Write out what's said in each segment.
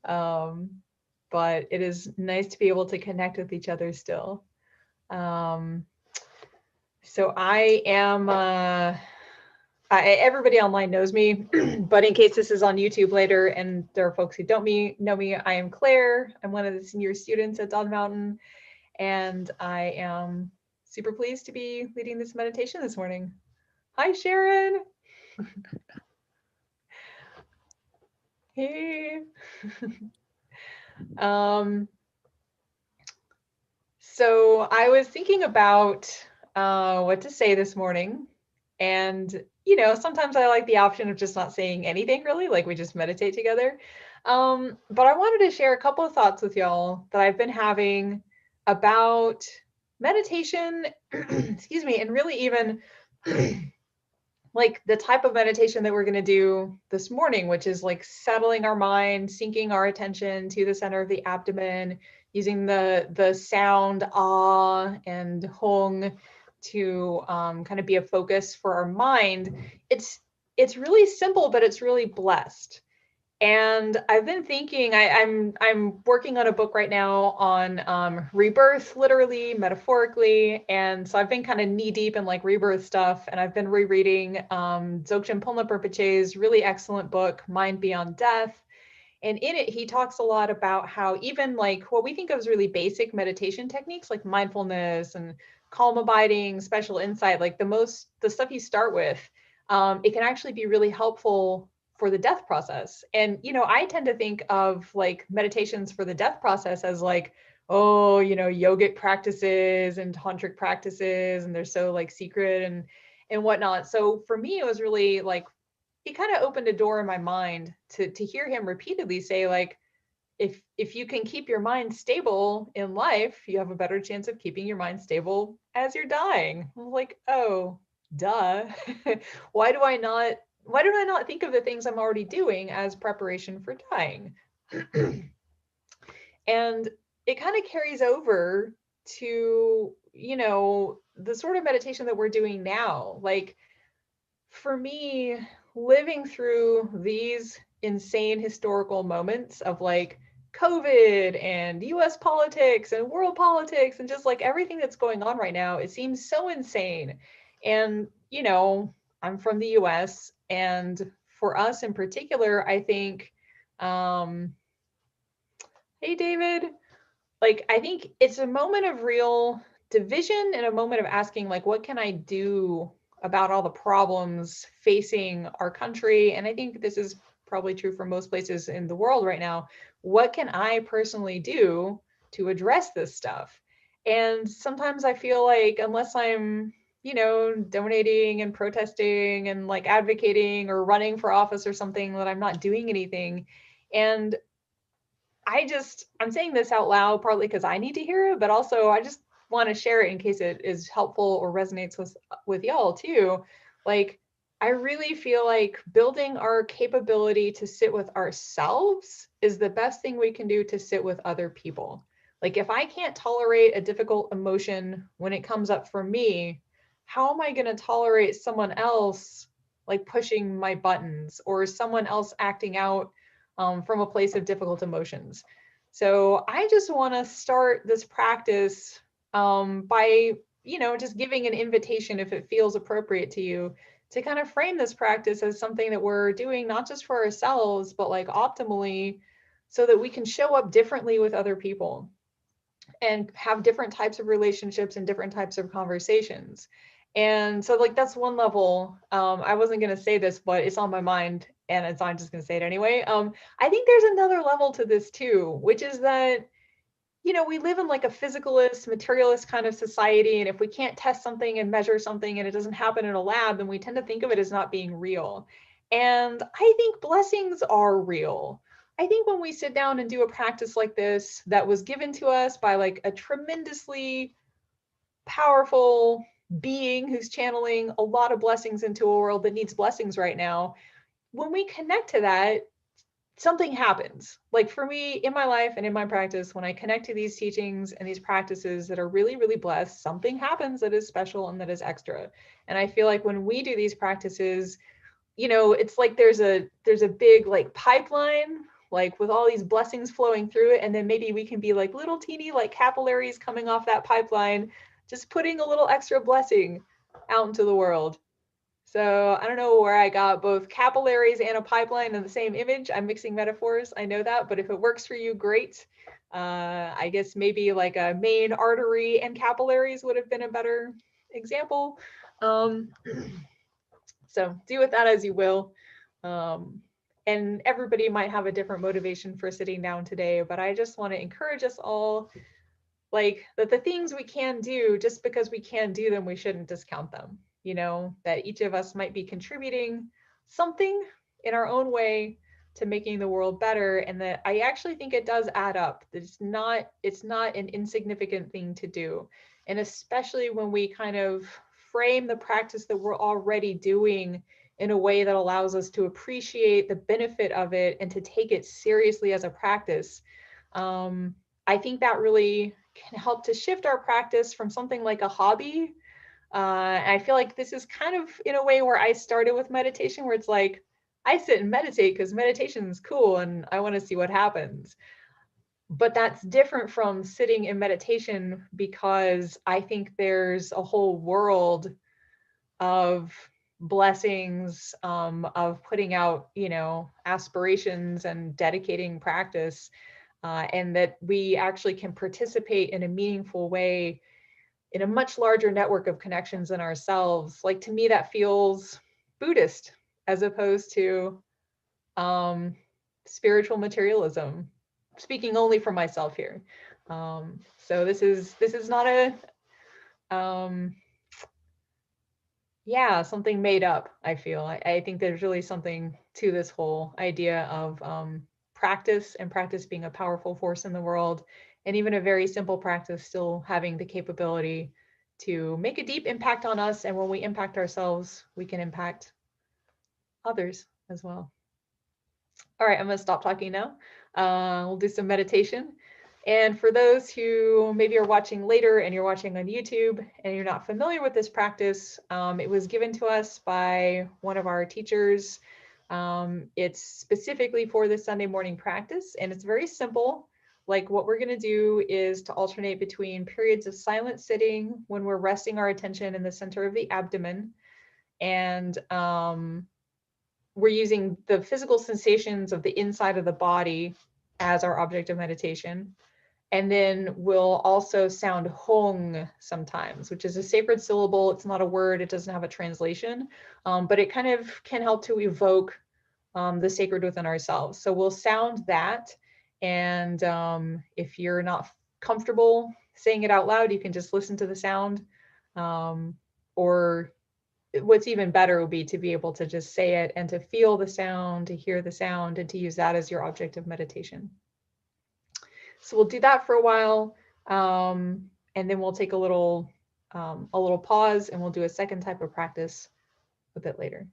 But it is nice to be able to connect with each other still. So I am, everybody online knows me, but in case this is on YouTube later and there are folks who don't know me, I am Claire. I'm one of the senior students at Don Mountain, and I am super pleased to be leading this meditation this morning. Hi, Sharon. Hey. So I was thinking about what to say this morning. And, sometimes I like the option of just not saying anything really, like we just meditate together. But I wanted to share a couple of thoughts with y'all that I've been having about meditation, excuse me, and really even like the type of meditation that we're going to do this morning, which is like settling our mind, sinking our attention to the center of the abdomen, using the sound ah and hong to kind of be a focus for our mind. It's really simple, but it's really blessed. And I've been thinking, I'm working on a book right now on rebirth, literally, metaphorically, and so I've been kind of knee deep in like rebirth stuff, and I've been rereading Dzogchen Pomla Rinpoche's really excellent book, Mind Beyond Death. And in it, he talks a lot about how even like what we think of as really basic meditation techniques like mindfulness and calm abiding, special insight, like the stuff you start with, it can actually be really helpful for the death process. And, I tend to think of like meditations for the death process as like, oh, yogic practices and tantric practices, and they're so like secret and whatnot. So for me, it was really like, it kind of opened a door in my mind to hear him repeatedly say like, if you can keep your mind stable in life, you have a better chance of keeping your mind stable as you're dying. I'm like, oh, duh. why do I not think of the things I'm already doing as preparation for dying? And it kind of carries over to, the sort of meditation that we're doing now. Like for me, living through these insane historical moments of like COVID and US politics and world politics and just like everything that's going on right now, it seems so insane. And, I'm from the US, and for us in particular, I think, um, hey, David, like, I think it's a moment of real division and a moment of asking, like, what can I do about all the problems facing our country? And I think this is probably true for most places in the world right now. What can I personally do to address this stuff? And sometimes I feel like unless I'm, donating and protesting and like advocating or running for office or something, that I'm not doing anything. And I'm saying this out loud partly because I need to hear it, but also I just want to share it in case it is helpful or resonates with y'all too. Like, I really feel like building our capability to sit with ourselves is the best thing we can do to sit with other people. Like, if I can't tolerate a difficult emotion when it comes up for me, how am I going to tolerate someone else like pushing my buttons or someone else acting out from a place of difficult emotions? So I just want to start this practice by, just giving an invitation, if it feels appropriate to you, to kind of frame this practice as something that we're doing not just for ourselves, but like optimally, so that we can show up differently with other people and have different types of relationships and different types of conversations. And so like that's one level. I wasn't going to say this, but it's on my mind, and I'm just going to say it anyway. I think there's another level to this too, which is that, we live in like a physicalist, materialist kind of society. And if we can't test something and measure something and it doesn't happen in a lab, then we tend to think of it as not being real. And I think blessings are real. I think when we sit down and do a practice like this that was given to us by like a tremendously powerful being who's channeling a lot of blessings into a world that needs blessings right now, when we connect to that, something happens. Like for me in my life and in my practice, when I connect to these teachings and these practices that are really, really blessed, something happens that is special and that is extra. And I feel like when we do these practices, it's like there's a big like pipeline like with all these blessings flowing through it. And then maybe we can be like little teeny like capillaries coming off that pipeline, just putting a little extra blessing out into the world. So I don't know where I got both capillaries and a pipeline in the same image. I'm mixing metaphors, I know that, but if it works for you, great. I guess maybe like a main artery and capillaries would have been a better example. So do with that as you will. And everybody might have a different motivation for sitting down today, but I just want to encourage us all, like, that the things we can do, just because we can do them, we shouldn't discount them. You know, that each of us might be contributing something in our own way to making the world better, and that I actually think it does add up. It's not an insignificant thing to do. And especially when we kind of frame the practice that we're already doing in a way that allows us to appreciate the benefit of it and to take it seriously as a practice. I think that really can help to shift our practice from something like a hobby. I feel like this is kind of in a way where I started with meditation, where it's like, I sit and meditate because meditation is cool and I want to see what happens. But that's different from sitting in meditation, because I think there's a whole world of blessings, of putting out, you know, aspirations and dedicating practice, and that we actually can participate in a meaningful way in a much larger network of connections in ourselves. Like, to me, that feels Buddhist as opposed to spiritual materialism. Speaking only for myself here. So this is not a something made up. I feel I think there's really something to this whole idea of practice, and practice being a powerful force in the world, and even a very simple practice still having the capability to make a deep impact on us. And when we impact ourselves, we can impact others as well. All right, I'm going to stop talking now. We'll do some meditation. And for those who maybe are watching later and you're watching on YouTube and you're not familiar with this practice, it was given to us by one of our teachers. It's specifically for the Sunday morning practice, and it's very simple. Like, what we're going to do is to alternate between periods of silent sitting when we're resting our attention in the center of the abdomen, and we're using the physical sensations of the inside of the body as our object of meditation. And then we'll also sound hong sometimes, which is a sacred syllable. It's not a word, it doesn't have a translation, but it kind of can help to evoke the sacred within ourselves. So we'll sound that. And if you're not comfortable saying it out loud, you can just listen to the sound. Or what's even better would be to be able to just say it and to feel the sound, to hear the sound, and to use that as your object of meditation. So we'll do that for a while, and then we'll take a little pause, and we'll do a second type of practice a bit later.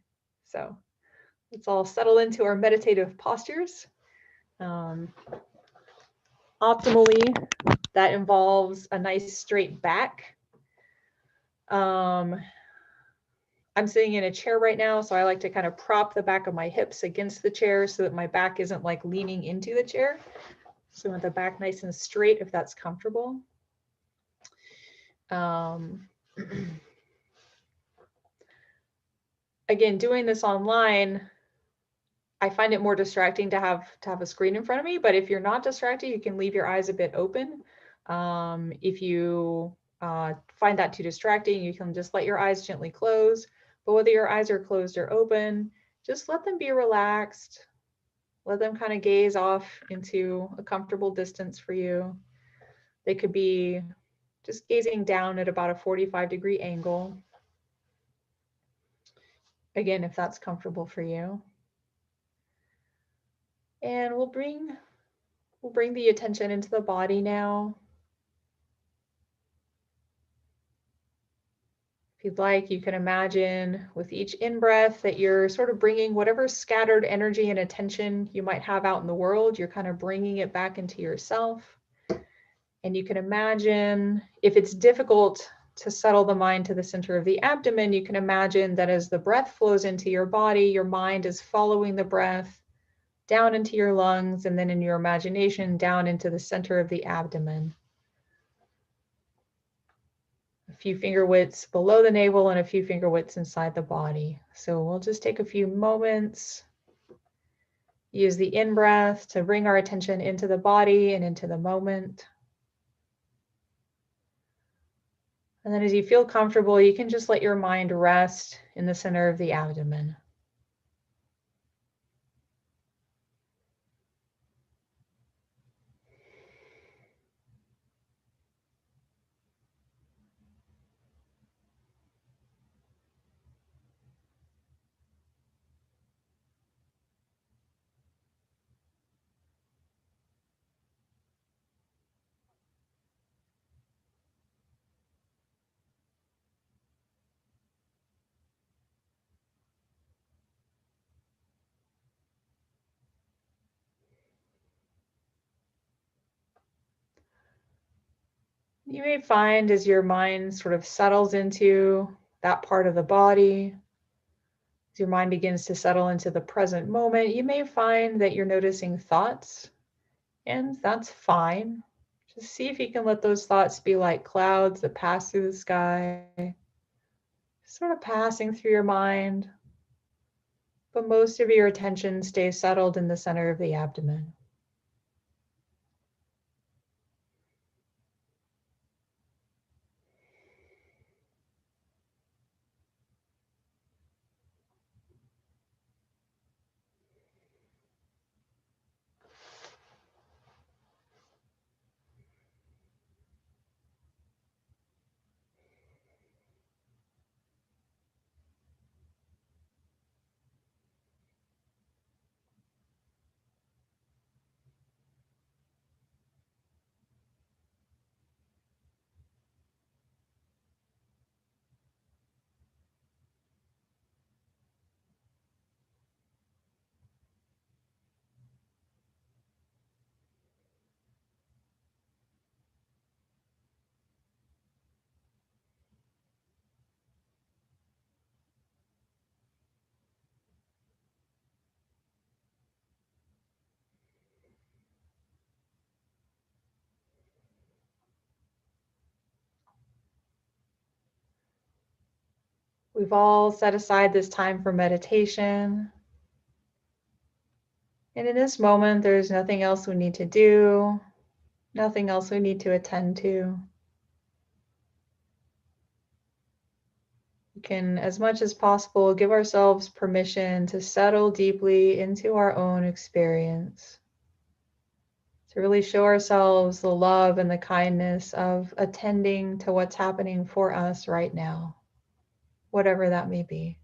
So let's all settle into our meditative postures. Optimally, that involves a nice straight back. I'm sitting in a chair right now, so I like to kind of prop the back of my hips against the chair so that my back isn't like leaning into the chair. So I want the back nice and straight if that's comfortable. Again, doing this online, I find it more distracting to have a screen in front of me, but if you're not distracted, you can leave your eyes a bit open. If you find that too distracting, you can just let your eyes gently close. But whether your eyes are closed or open, just let them be relaxed. Let them kind of gaze off into a comfortable distance for you. They could be just gazing down at about a 45-degree angle. Again, if that's comfortable for you. And we'll bring the attention into the body now. If you'd like, you can imagine with each in-breath that you're sort of bringing whatever scattered energy and attention you might have out in the world, you're kind of bringing it back into yourself. And you can imagine, if it's difficult to settle the mind to the center of the abdomen, you can imagine that as the breath flows into your body, your mind is following the breath down into your lungs, and then in your imagination, down into the center of the abdomen. A few finger widths below the navel and a few finger widths inside the body. So we'll just take a few moments. Use the in-breath to bring our attention into the body and into the moment. And then as you feel comfortable, you can just let your mind rest in the center of the abdomen. You may find as your mind sort of settles into that part of the body, as your mind begins to settle into the present moment, you may find that you're noticing thoughts, and that's fine. Just see if you can let those thoughts be like clouds that pass through the sky, sort of passing through your mind, but most of your attention stays settled in the center of the abdomen. We've all set aside this time for meditation. And in this moment, there's nothing else we need to do, nothing else we need to attend to. We can, as much as possible, give ourselves permission to settle deeply into our own experience, to really show ourselves the love and the kindness of attending to what's happening for us right now, whatever that may be.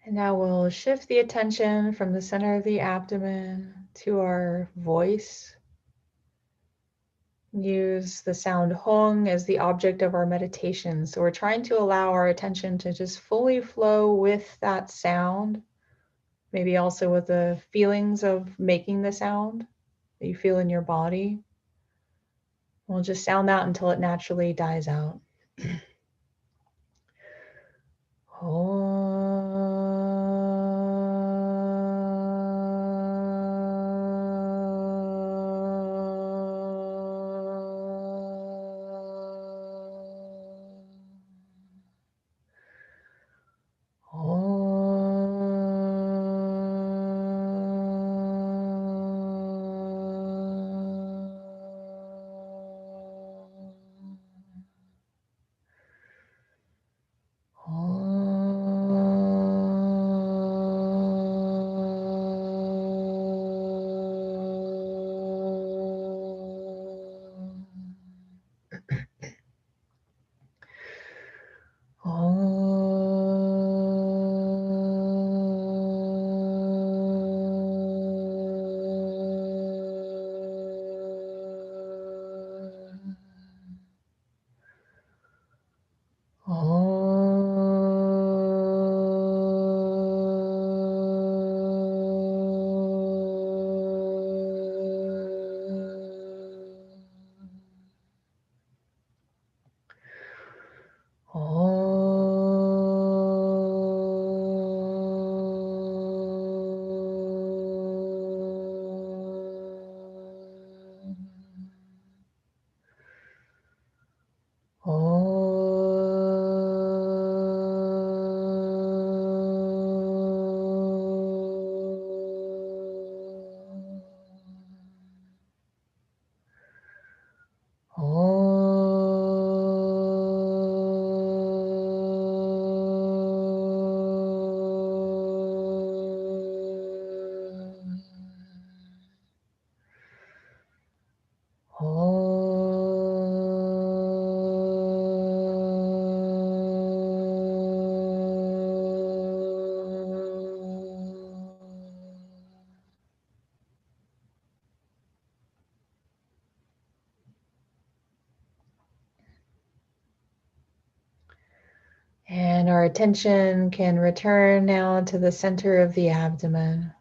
And now we'll shift the attention from the center of the abdomen to our voice. Use the sound hong as the object of our meditation. So we're trying to allow our attention to just fully flow with that sound, maybe also with the feelings of making the sound that you feel in your body. We'll just sound that until it naturally dies out. And our attention can return now to the center of the abdomen.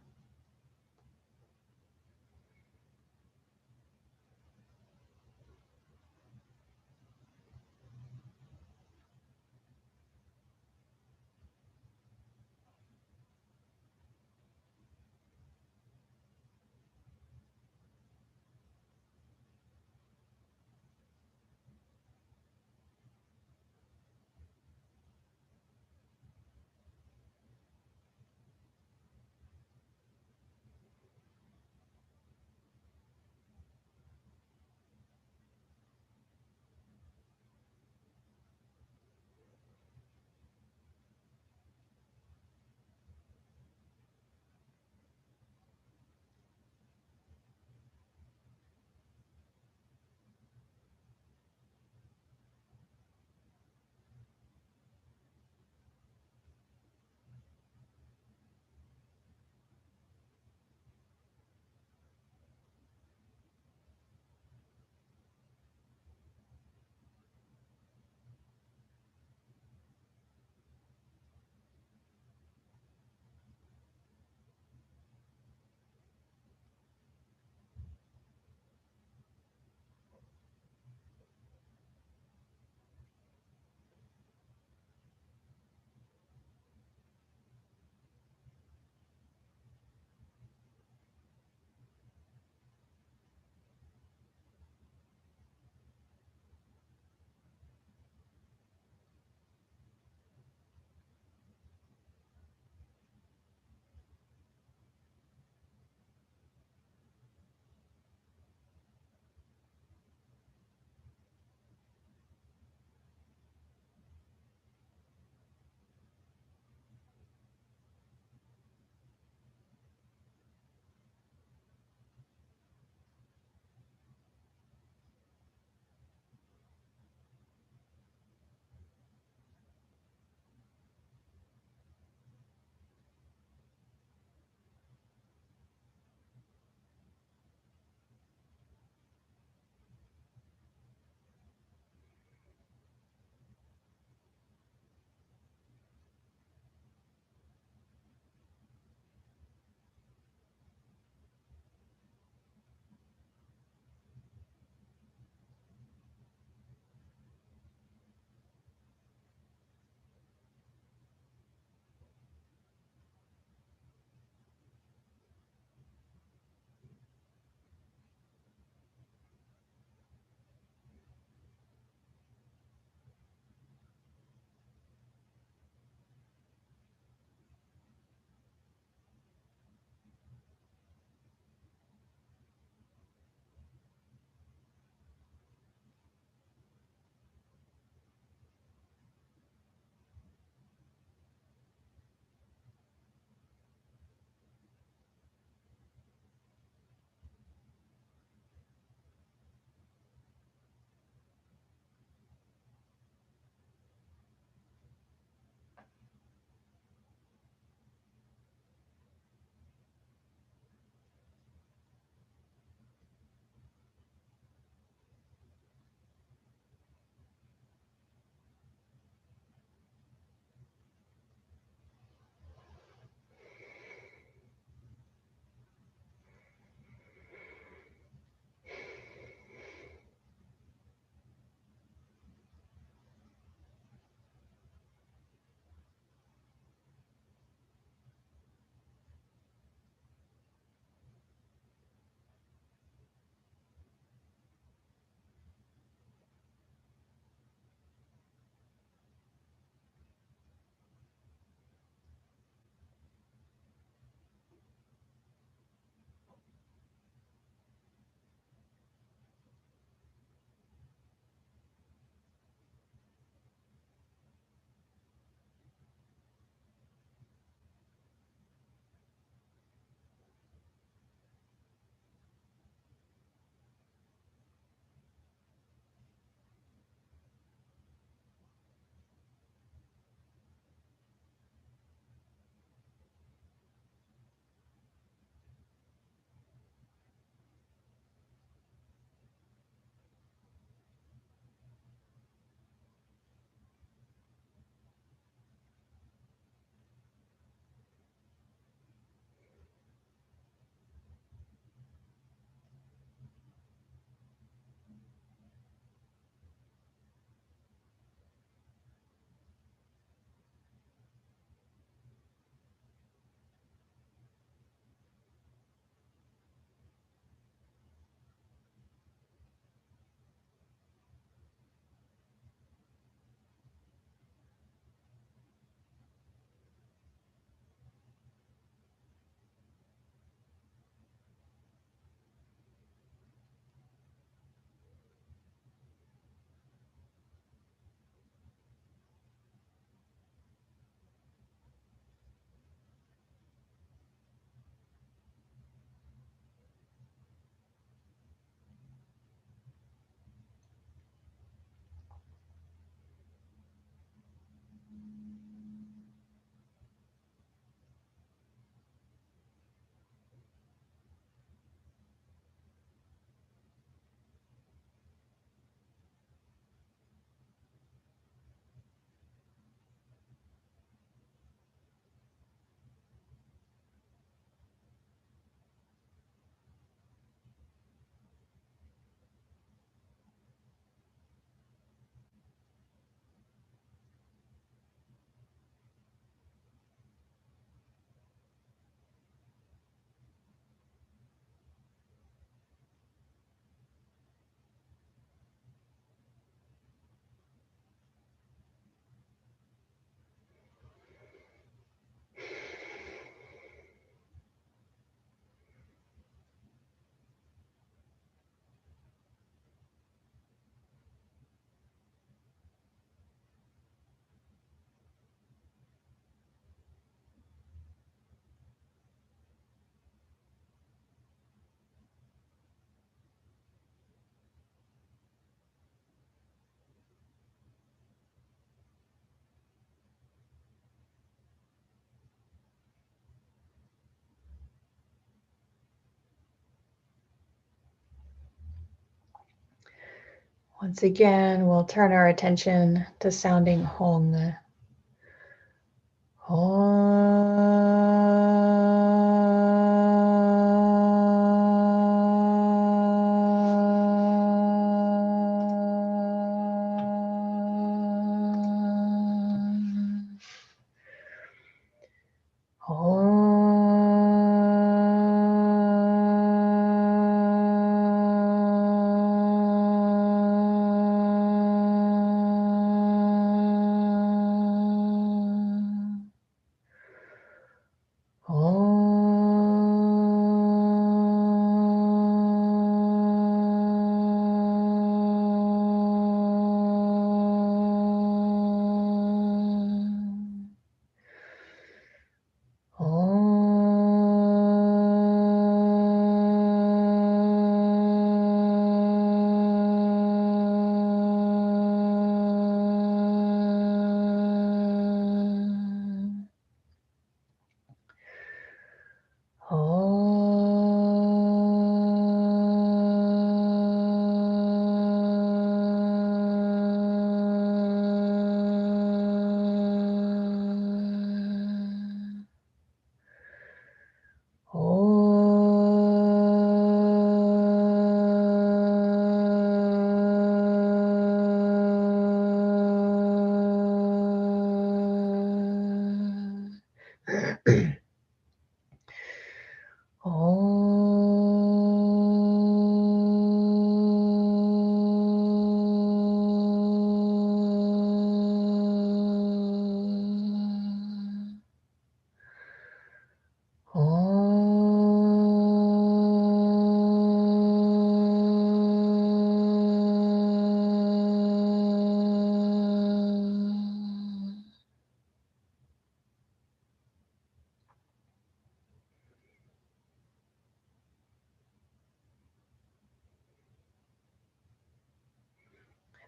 Once again, we'll turn our attention to sounding Hong.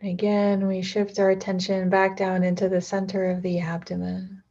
And again, we shift our attention back down into the center of the abdomen.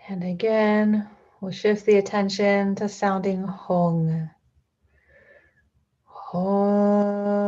And again, we'll shift the attention to sounding Hong. Hong.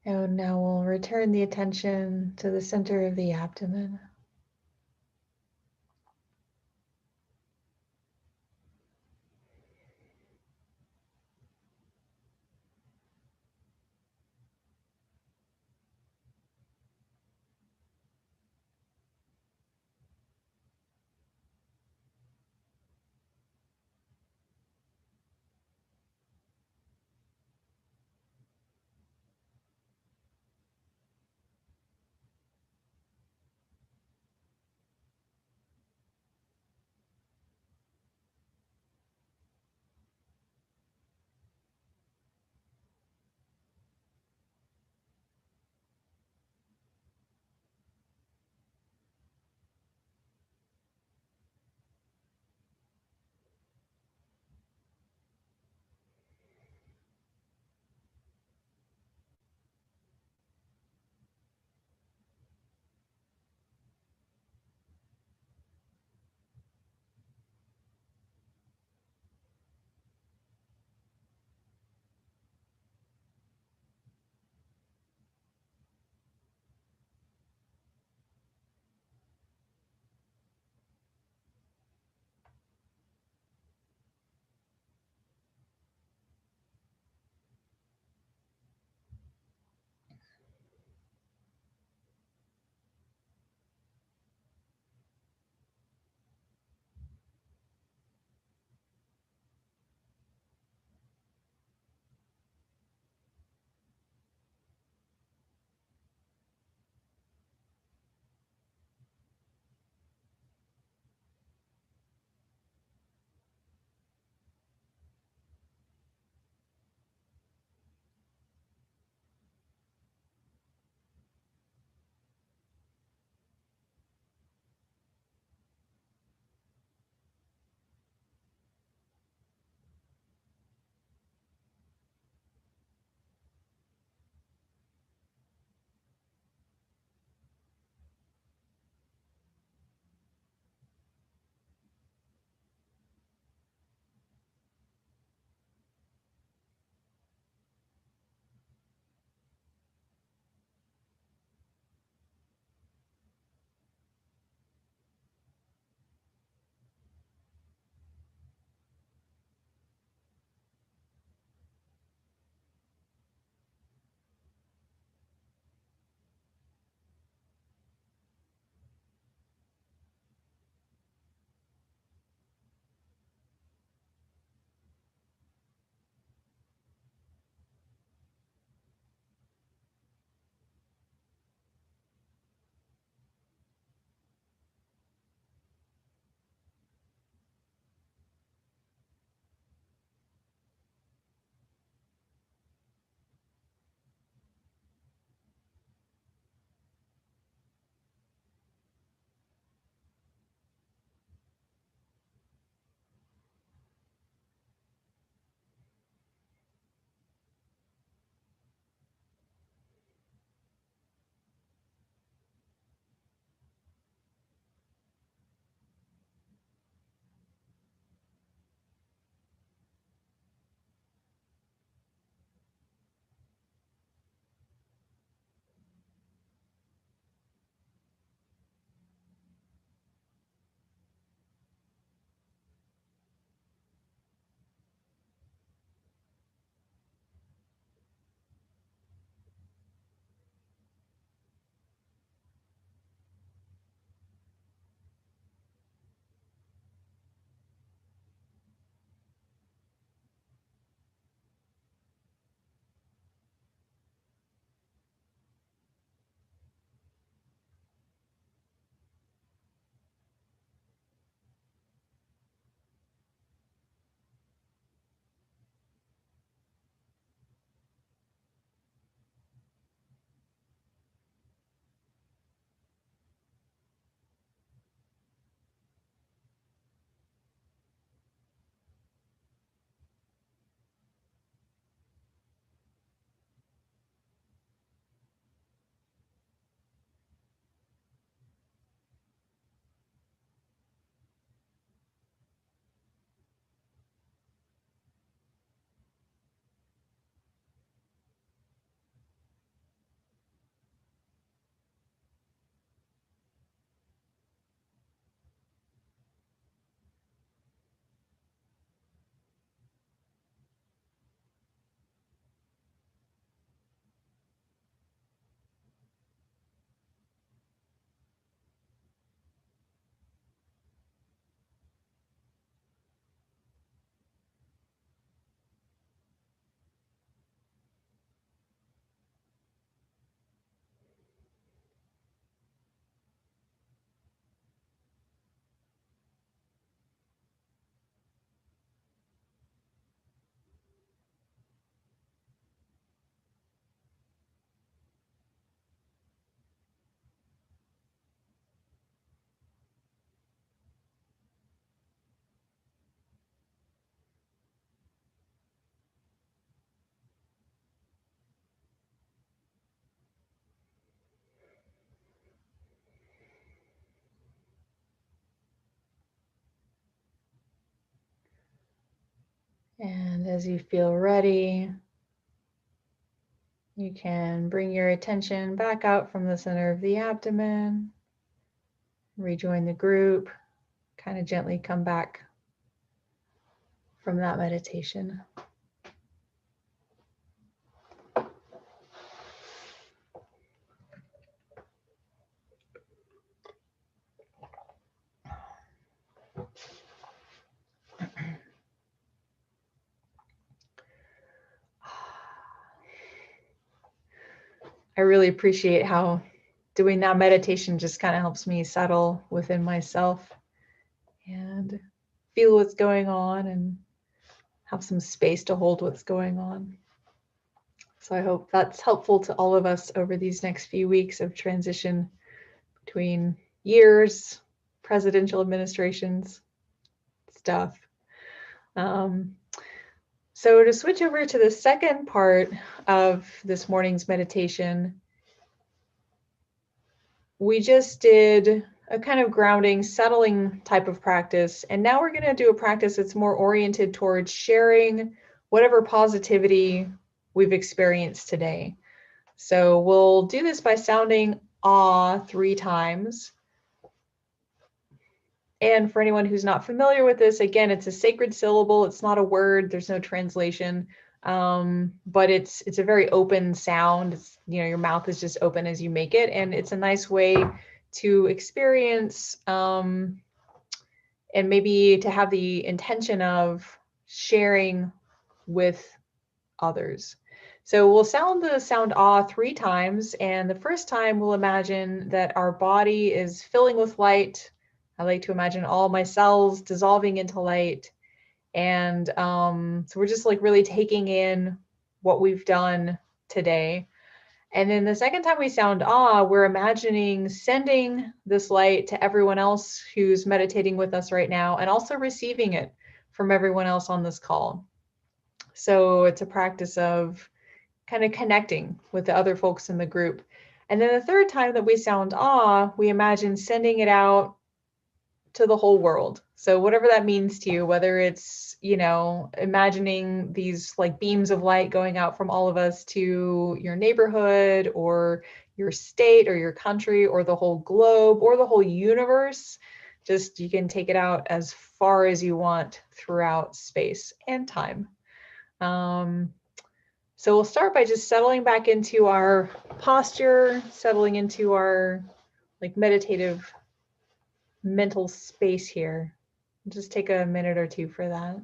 And now we'll return the attention to the center of the abdomen. And as you feel ready, you can bring your attention back out from the center of the abdomen, rejoin the group, kind of gently come back from that meditation. I really appreciate how doing that meditation just kind of helps me settle within myself and feel what's going on and have some space to hold what's going on. So I hope that's helpful to all of us over these next few weeks of transition between years, presidential administrations, stuff. So to switch over to the second part of this morning's meditation, we just did a kind of grounding, settling type of practice. And now we're going to do a practice that's more oriented towards sharing whatever positivity we've experienced today. So we'll do this by sounding ah 3 times. And for anyone who's not familiar with this, again, it's a sacred syllable. It's not a word. There's no translation. But it's a very open sound. It's, your mouth is just open as you make it. And it's a nice way to experience and maybe to have the intention of sharing with others. So we'll sound the sound ah 3 times. And the first time we'll imagine that our body is filling with light. I like to imagine all my cells dissolving into light. And so we're just like really taking in what we've done today. And then the second time we sound ah, we're imagining sending this light to everyone else who's meditating with us right now and also receiving it from everyone else on this call. So it's a practice of kind of connecting with the other folks in the group. And then the third time that we sound ah, we imagine sending it out to the whole world. So whatever that means to you, whether it's, imagining these like beams of light going out from all of us to your neighborhood or your state or your country or the whole globe or the whole universe, just you can take it out as far as you want throughout space and time. So we'll start by just settling back into our posture, settling into our like meditative mental space here. Just take a minute or two for that.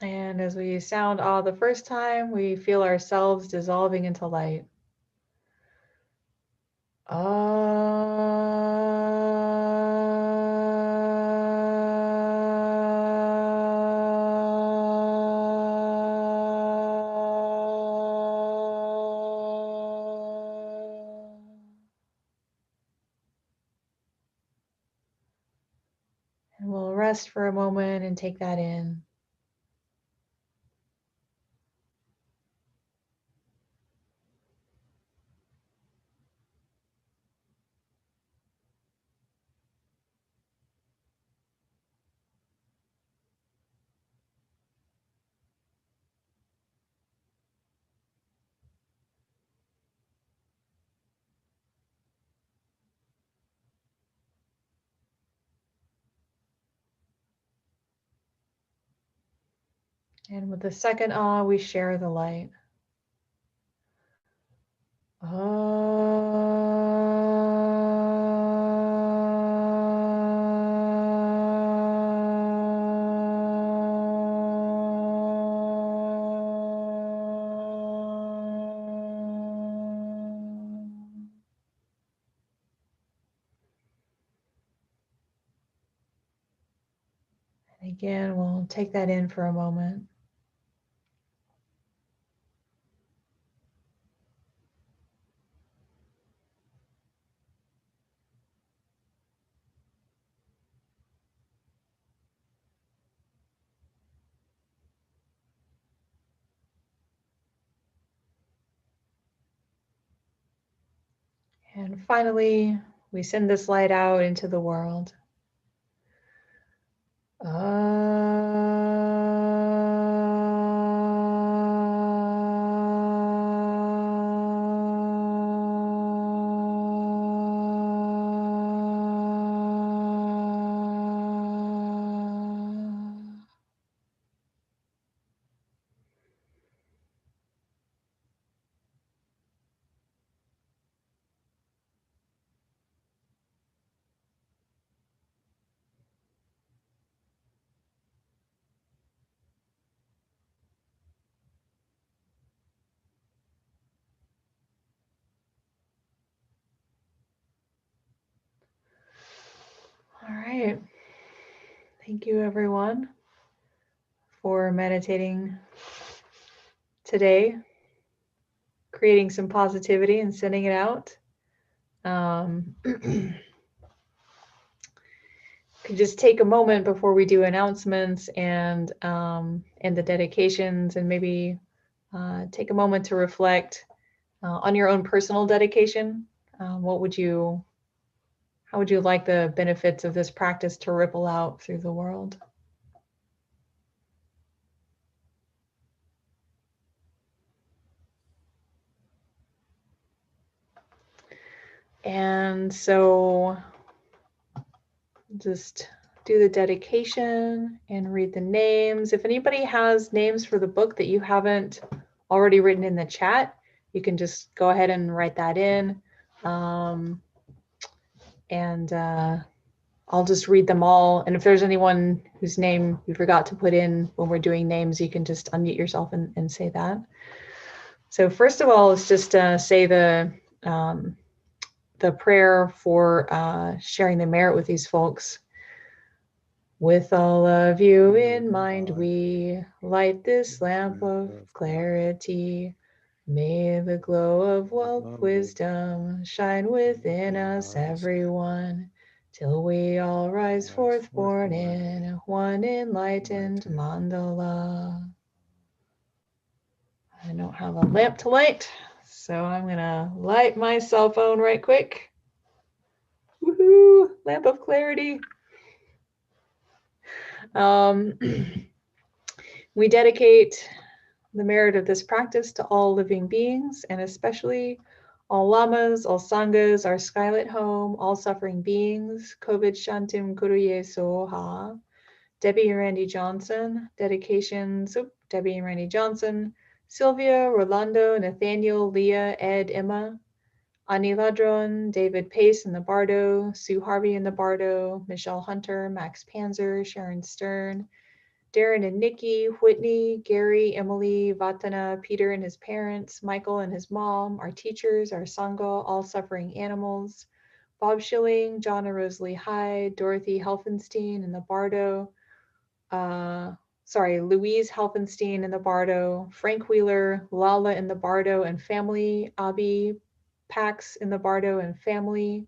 And as we sound ah the first time, we feel ourselves dissolving into light. And we'll rest for a moment and take that in. And with the second ah, we share the light. And again, we'll take that in for a moment. And finally, we send this light out into the world. All right. Thank you, everyone, for meditating today, creating some positivity and sending it out. Could just take a moment before we do announcements and the dedications, and maybe take a moment to reflect on your own personal dedication. How would you like the benefits of this practice to ripple out through the world? And so just do the dedication and read the names. If anybody has names for the book that you haven't already written in the chat, you can just go ahead and write that in. I'll just read them all. And if there's anyone whose name you forgot to put in when we're doing names, you can just unmute yourself and say that. So first of all, let's just say the prayer for sharing the merit with these folks. With all of you in mind, we light this lamp of clarity. May the glow of wealth, wisdom shine within us, everyone, till we all rise forth born in one enlightened mandala. I don't have a lamp to light, so I'm gonna light my cell phone right quick. Woohoo! Lamp of clarity. We dedicate the merit of this practice to all living beings, and especially all lamas, all sanghas, our skylit home, all suffering beings. COVID Shantim Kuruye Soha. Debbie and Randy Johnson. Dedications. Debbie and Randy Johnson. Sylvia, Rolando, Nathaniel, Leah, Ed, Emma. Ani Ladron, David Pace in the Bardo, Sue Harvey in the Bardo, Michelle Hunter, Max Panzer, Sharon Stern, Darren and Nikki, Whitney, Gary, Emily, Vatana, Peter and his parents, Michael and his mom, our teachers, our Sangha, all suffering animals, Bob Schilling, John and Rosalie Hyde, Dorothy Helfenstein in the Bardo, Louise Helfenstein in the Bardo, Frank Wheeler, Lala in the Bardo and family, Abby Pax in the Bardo and family,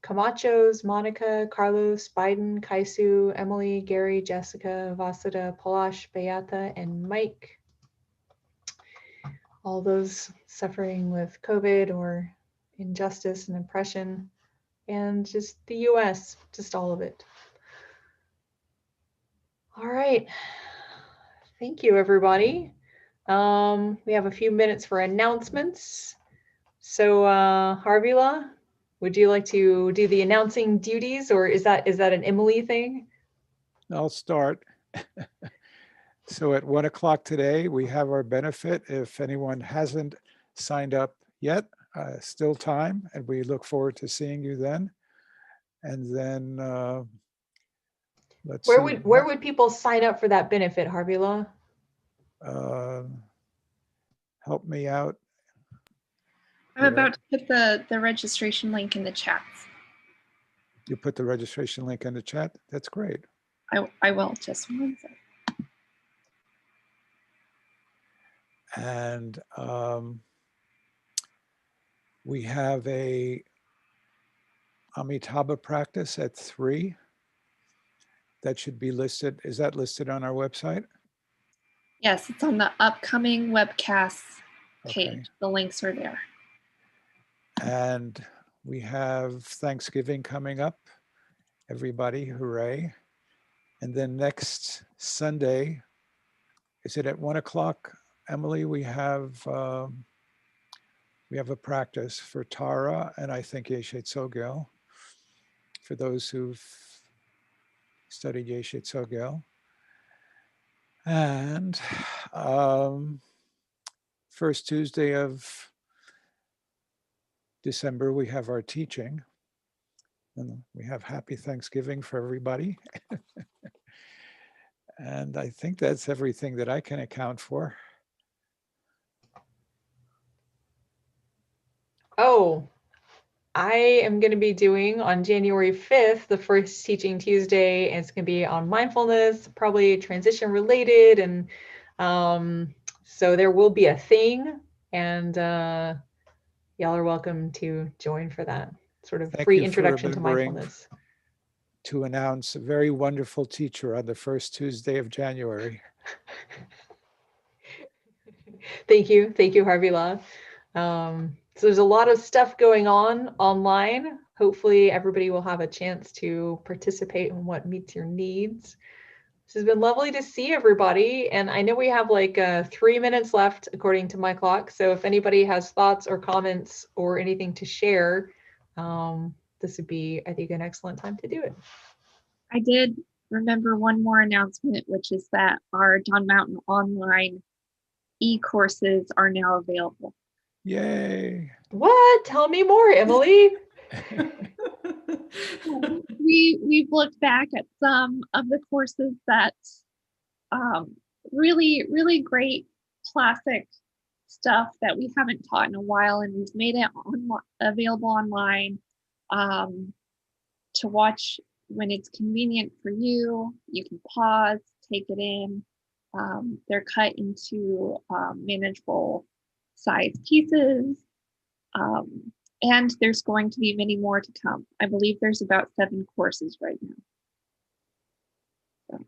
Camachos, Monica, Carlos, Biden, Kaisu, Emily, Gary, Jessica, Vasudha, Palash, Beata, and Mike. All those suffering with COVID or injustice and oppression, and just the US, just all of it. All right. Thank you, everybody. We have a few minutes for announcements. So, Harvila, would you like to do the announcing duties, or is that an Emily thing? I'll start. So at 1 o'clock today, we have our benefit. If anyone hasn't signed up yet, still time, and we look forward to seeing you then. And then let's Where see. Where would people sign up for that benefit, Harvila? Help me out. I'm about to put the registration link in the chat. You put the registration link in the chat? That's great. I will, just one second. And we have a Amitabha practice at 3. That should be listed. Is that listed on our website? Yes, it's on the upcoming webcast page. Okay. The links are there. And we have Thanksgiving coming up. Everybody, hooray. And then next Sunday, is it at 1 o'clock, Emily? We have a practice for Tara and I think Yeshe Tsogel, for those who've studied Yeshe Tsogel. And first Tuesday of December, we have our teaching. And we have Happy Thanksgiving for everybody. And I think that's everything that I can account for. Oh, I am going to be doing on January 5th, the first Teaching Tuesday, and it's going to be on mindfulness, probably transition related. And so there will be a thing, and y'all are welcome to join for that sort of free introduction to mindfulness. To announce a very wonderful teacher on the first Tuesday of January. Thank you, Harvey Law. So there's a lot of stuff going on online. Hopefully everybody will have a chance to participate in what meets your needs. This has been lovely to see everybody. And I know we have like 3 minutes left according to my clock. So if anybody has thoughts or comments or anything to share, this would be, I think, an excellent time to do it. I did remember one more announcement, which is that our Dawn Mountain online e-courses are now available. Yay. What? Tell me more, Emily. We've looked back at some of the courses that really great classic stuff that we haven't taught in a while, and we've made it available online to watch when it's convenient for you. You can pause, take it in. They're cut into manageable size pieces. And there's going to be many more to come. I believe there's about 7 courses right now. So.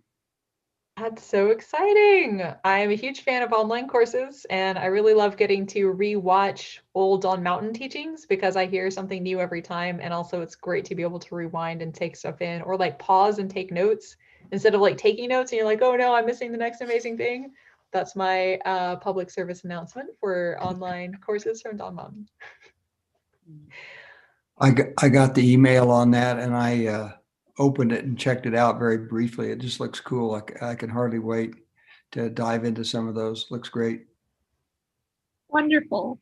That's so exciting. I'm a huge fan of online courses, and I really love getting to rewatch old Dawn Mountain teachings because I hear something new every time. And also it's great to be able to rewind and take stuff in, or like pause and take notes instead of like taking notes and you're like, oh no, I'm missing the next amazing thing. That's my public service announcement for online courses from Dawn Mountain. I got the email on that, and I opened it and checked it out very briefly. It just looks cool. I can hardly wait to dive into some of those. Looks great. Wonderful.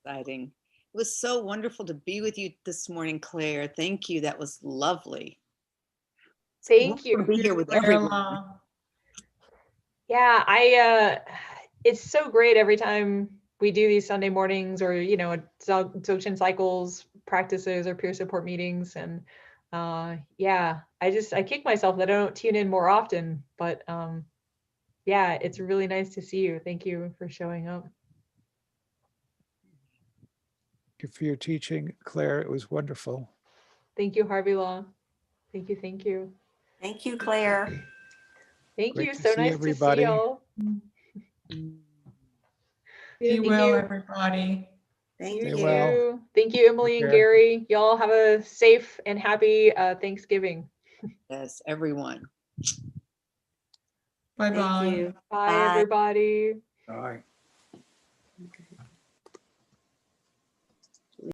Exciting. It was so wonderful to be with you this morning, Claire. Thank you. That was lovely. Thank you. To be here with everyone. Yeah, it's so great every time we do these Sunday mornings or, you know, Dzogchen cycles practices or peer support meetings. And yeah, I kick myself that I don't tune in more often, but yeah, it's really nice to see you. Thank you for showing up. Thank you for your teaching, Claire. It was wonderful. Thank you, Harvey Law. Thank you. Thank you, Claire. Thank Great you. to So see nice everybody. to see y'all. Be well, everybody. Thank Stay you. well. Thank you, Emily Take and care. Gary. Y'all have a safe and happy Thanksgiving. Yes, everyone. Bye-bye. Thank you. Bye, Bye. everybody. All right.